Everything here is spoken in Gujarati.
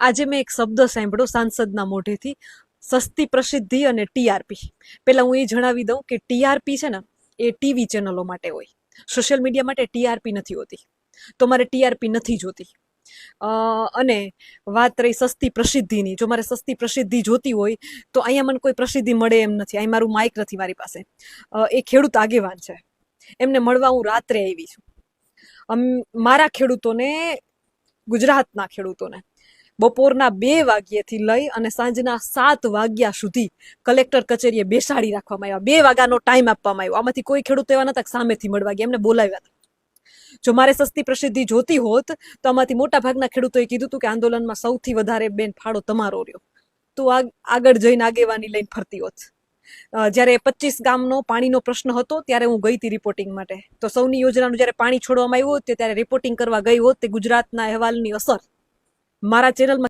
આજે મેં એક શબ્દ સાંભળ્યો સાંસદના મોઢેથી, સસ્તી પ્રસિદ્ધિ અને ટીઆરપી. પહેલા હું એ જણાવી દઉં કે ટીઆરપી છે ને એ ટીવી ચેનલો માટે હોય, સોશિયલ મીડિયા માટે ટીઆરપી નથી હોતી. તો મારે ટીઆરપી નથી જોતી. અને વાત રહી સસ્તી પ્રસિદ્ધિની, જો મારે સસ્તી પ્રસિદ્ધિ જોતી હોય તો અહીંયા મને કોઈ પ્રસિદ્ધિ મળે એમ નથી. અહીં મારું માઇક નથી મારી પાસે. એ ખેડૂત આગેવાન છે, એમને મળવા હું રાત્રે આવી છું. મારા ખેડૂતોને, ગુજરાતના ખેડૂતોને બપોરના 2 વાગ્યાથી લઈ અને સાંજના 7 વાગ્યા સુધી કલેક્ટર કચેરીએ બેસાડી રાખવામાં આવ્યા. 2 વાગ્યાનો ટાઈમ આપવામાં આવ્યો. આમાંથી કોઈ ખેડૂત એવા નતા સામેથી મળવા ગયા, એમને બોલાવ્યા હતા. જો મારે સસ્તી પ્રસિદ્ધિ જોતી હોત તો આમાંથી મોટા ભાગના ખેડૂતોએ કીધું હતું કે આંદોલનમાં સૌથી વધારે બેન ફાળો તમારો રહ્યો, તો આગળ જઈને આગેવાની લઈને ફરતી હોત. જ્યારે 25 ગામનો પાણીનો પ્રશ્ન હતો ત્યારે હું ગઈ હતી રિપોર્ટિંગ માટે. તો સૌની યોજનાનું જ્યારે પાણી છોડવામાં આવ્યું ત્યારે રિપોર્ટિંગ કરવા ગઈ હોત તે ગુજરાતના અહેવાલની અસર મારા ચેનલમાં